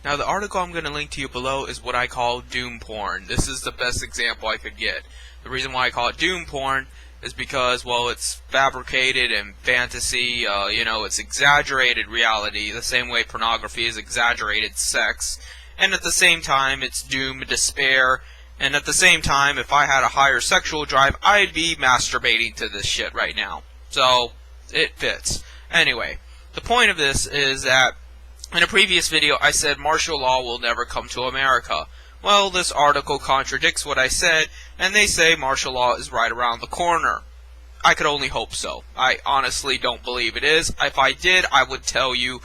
Now, the article I'm going to link to you below is what I call doom porn. This is the best example I could get. The reason why I call it doom porn is because, well, it's fabricated and fantasy, it's exaggerated reality, the same way pornography is exaggerated sex. And at the same time, it's doom, despair, and at the same time, if I had a higher sexual drive, I'd be masturbating to this shit right now. So, it fits. Anyway, the point of this is that in a previous video, I said martial law will never come to America. Well, this article contradicts what I said, and they say martial law is right around the corner. I could only hope so. I honestly don't believe it is. If I did, I would tell you,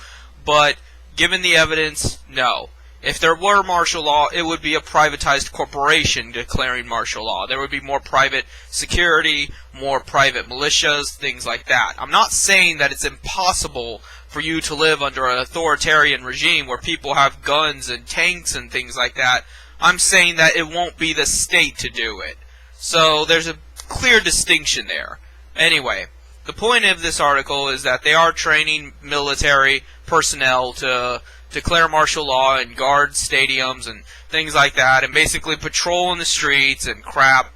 but given the evidence, no. If there were martial law, it would be a privatized corporation declaring martial law. There would be more private security, more private militias, things like that. I'm not saying that it's impossible for you to live under an authoritarian regime where people have guns and tanks and things like that. I'm saying that it won't be the state to do it. So there's a clear distinction there. Anyway, the point of this article is that they are training military personnel to declare martial law and guard stadiums and things like that, and basically patrol in the streets and crap,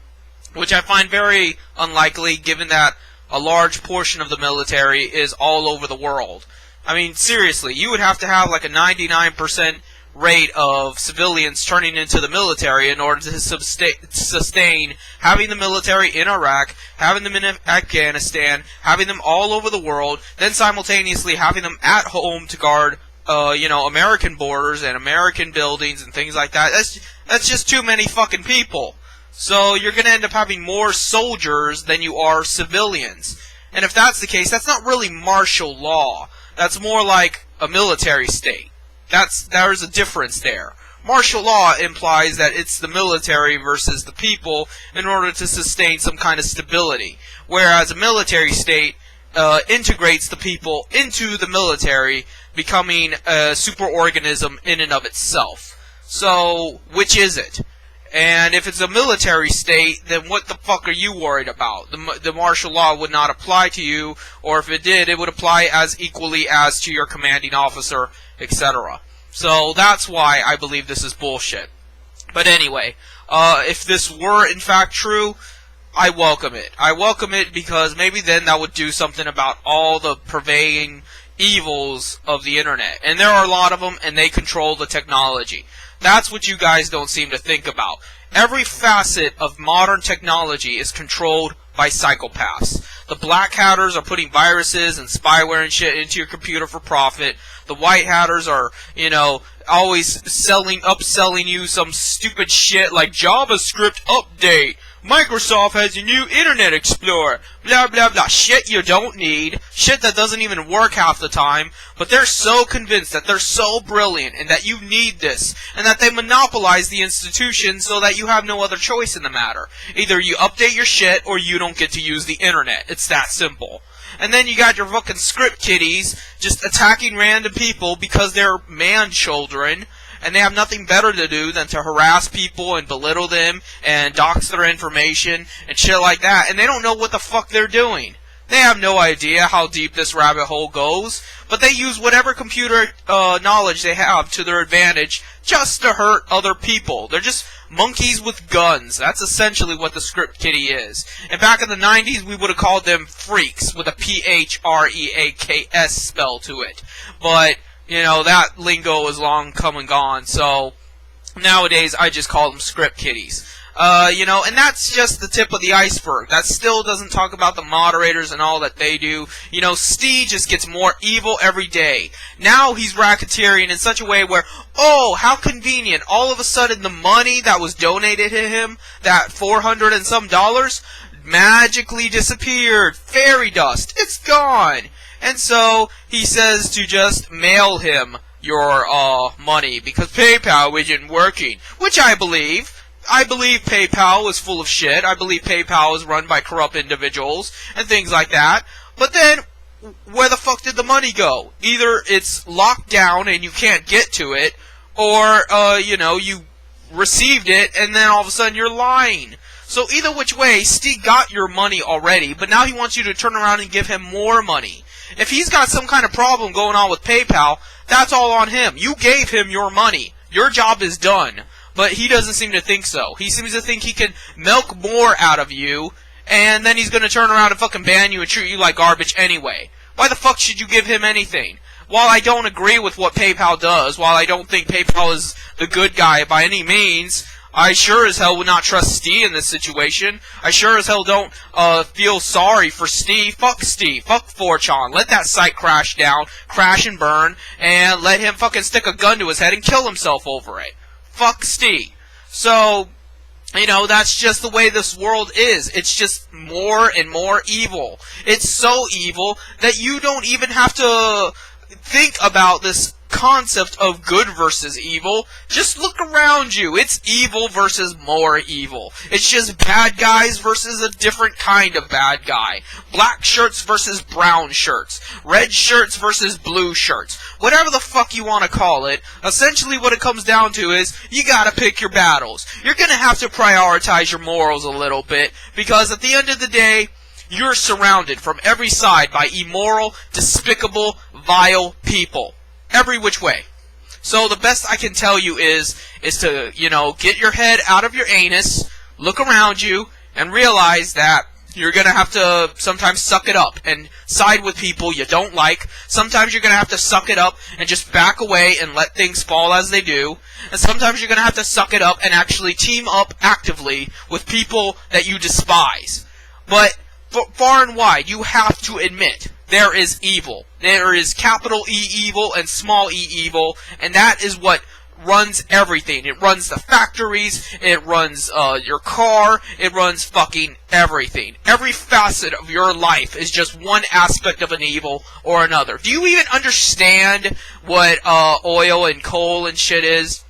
which I find very unlikely given that a large portion of the military is all over the world. I mean, seriously, you would have to have like a 99% rate of civilians turning into the military in order to sustain having the military in Iraq, having them in Afghanistan, having them all over the world, then simultaneously having them at home to guard American borders and American buildings and things like that. That's just too many fucking people. So you're going to end up having more soldiers than you are civilians. And if that's the case, that's not really martial law. That's more like a military state. There's a difference there. Martial law implies that it's the military versus the people in order to sustain some kind of stability. Whereas a military state integrates the people into the military, becoming a superorganism in and of itself. So, which is it? And if it's a military state, then what the fuck are you worried about? The martial law would not apply to you, or if it did, it would apply as equally as to your commanding officer, etc. So that's why I believe this is bullshit. But anyway, if this were in fact true, I welcome it. I welcome it because maybe then that would do something about all the pervading evils of the internet. And there are a lot of them, and they control the technology. That's what you guys don't seem to think about. Every facet of modern technology is controlled by psychopaths. The black hatters are putting viruses and spyware and shit into your computer for profit. The white hatters are, always upselling you some stupid shit like JavaScript update. Microsoft has a new Internet Explorer. Blah, blah, blah. Shit you don't need. Shit that doesn't even work half the time. But they're so convinced that they're so brilliant and that you need this. And that they monopolize the institution so that you have no other choice in the matter. Either you update your shit or you don't get to use the internet. It's that simple. And then you got your fucking script kiddies just attacking random people because they're man-children. And they have nothing better to do than to harass people and belittle them and dox their information and shit like that. And they don't know what the fuck they're doing. They have no idea how deep this rabbit hole goes. But they use whatever computer knowledge they have to their advantage just to hurt other people. They're just monkeys with guns. That's essentially what the script kiddie is. And back in the 90s, we would have called them freaks with a P-H-R-E-A-K-S spell to it. But that lingo is long come and gone, so nowadays I just call them script kiddies. And that's just the tip of the iceberg. That still doesn't talk about the moderators and all that they do. Steve just gets more evil every day. Now he's racketeering in such a way where, oh, how convenient. All of a sudden the money that was donated to him, that $400 and some, magically disappeared. Fairy dust. It's gone. And so he says to just mail him your money because PayPal isn't working, which I believe. I believe PayPal is full of shit. I believe PayPal is run by corrupt individuals and things like that. But then, where the fuck did the money go? Either it's locked down and you can't get to it, or, you received it and then all of a sudden you're lying. So either which way, Steve got your money already, but now he wants you to turn around and give him more money. If he's got some kind of problem going on with PayPal, that's all on him. You gave him your money. Your job is done. But he doesn't seem to think so. He seems to think he can milk more out of you, and then he's going to turn around and fucking ban you and treat you like garbage anyway. Why the fuck should you give him anything? While I don't agree with what PayPal does, while I don't think PayPal is the good guy by any means, I sure as hell would not trust Steve in this situation. I sure as hell don't feel sorry for Steve. Fuck Steve. Fuck 4chan. Let that site crash down, crash and burn, and let him fucking stick a gun to his head and kill himself over it. Fuck Steve. So, you know, that's just the way this world is. It's just more and more evil. It's so evil that you don't even have to think about this concept of good versus evil. Just look around you. It's evil versus more evil. It's just bad guys versus a different kind of bad guy. Black shirts versus brown shirts. Red shirts versus blue shirts. Whatever the fuck you want to call it, essentially what it comes down to is you gotta pick your battles. You're gonna have to prioritize your morals a little bit, because at the end of the day, you're surrounded from every side by immoral, despicable, vile people. Every which way. So the best I can tell you is to, you know, get your head out of your anus, look around you, and realize that you're going to have to sometimes suck it up and side with people you don't like. Sometimes you're going to have to suck it up and just back away and let things fall as they do. And sometimes you're going to have to suck it up and actually team up actively with people that you despise. But far and wide, you have to admit, there is evil. There is capital E evil and small e evil, and that is what runs everything. It runs the factories, it runs your car, it runs fucking everything. Every facet of your life is just one aspect of an evil or another. Do you even understand what oil and coal and shit is?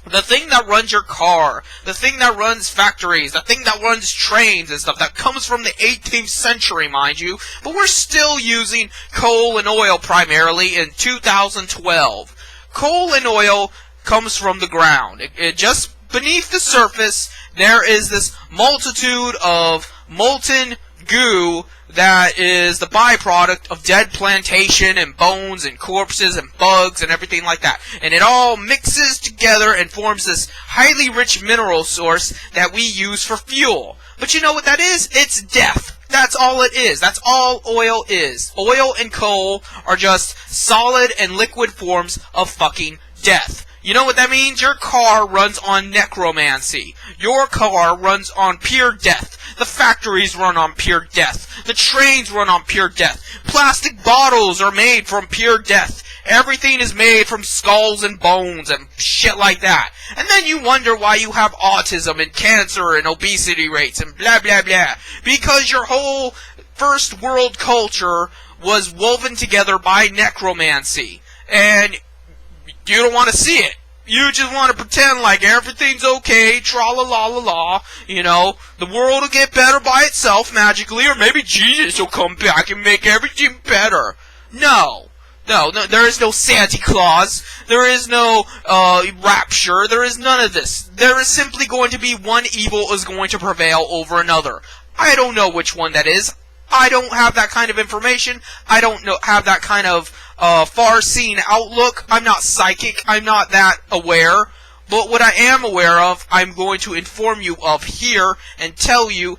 The thing that runs your car, the thing that runs factories, the thing that runs trains and stuff, that comes from the 18th century, mind you, but we're still using coal and oil primarily in 2012. Coal and oil comes from the ground. It just beneath the surface, there is this multitude of molten goo that is the byproduct of dead plantation and bones and corpses and bugs and everything like that. And it all mixes together and forms this highly rich mineral source that we use for fuel. But you know what that is? It's death. That's all it is. That's all oil is. Oil and coal are just solid and liquid forms of fucking death. You know what that means? Your car runs on necromancy. Your car runs on pure death. The factories run on pure death. The trains run on pure death. Plastic bottles are made from pure death. Everything is made from skulls and bones and shit like that. And then you wonder why you have autism and cancer and obesity rates and blah blah blah. Because your whole first world culture was woven together by necromancy. And you don't want to see it. You just want to pretend like everything's okay, tra-la-la-la-la, you know, the world will get better by itself magically, or maybe Jesus will come back and make everything better. No, there is no Santa Claus, there is no rapture, there is none of this. There is simply going to be one evil is going to prevail over another. I don't know which one that is. I don't have that kind of information. I don't have that kind of far-seeing outlook. I'm not psychic. I'm not that aware. But what I am aware of, I'm going to inform you of here and tell you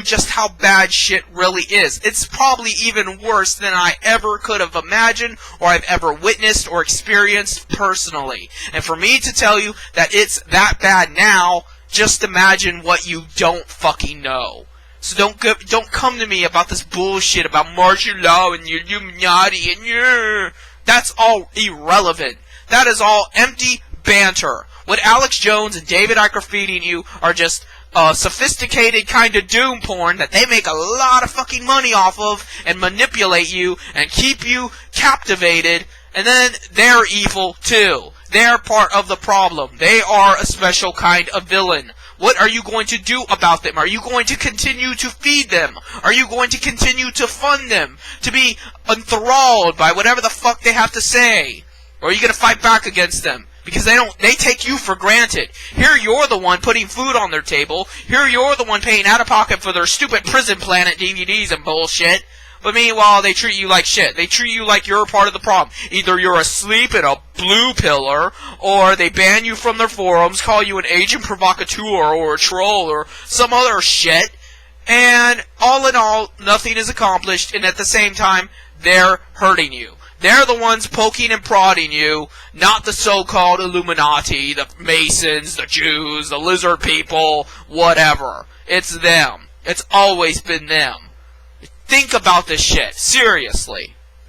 just how bad shit really is. It's probably even worse than I ever could have imagined or I've ever witnessed or experienced personally. And for me to tell you that it's that bad now, just imagine what you don't fucking know. So don't come to me about this bullshit about martial law and your Illuminati and that's all irrelevant. That is all empty banter. What Alex Jones and David Icke are feeding you are just sophisticated kind of doom porn that they make a lot of fucking money off of and manipulate you and keep you captivated. And then they're evil too. They're part of the problem. They are a special kind of villain. What are you going to do about them? Are you going to continue to feed them? Are you going to continue to fund them? To be enthralled by whatever the fuck they have to say? Or are you going to fight back against them? Because they take you for granted. Here you're the one putting food on their table. Here you're the one paying out of pocket for their stupid Prison Planet DVDs and bullshit. But meanwhile, they treat you like shit. They treat you like you're a part of the problem. Either you're asleep in a blue pillar, or they ban you from their forums, call you an agent provocateur or a troll or some other shit. And all in all, nothing is accomplished, and at the same time, they're hurting you. They're the ones poking and prodding you, not the so-called Illuminati, the Masons, the Jews, the lizard people, whatever. It's them. It's always been them. Think about this shit. Seriously.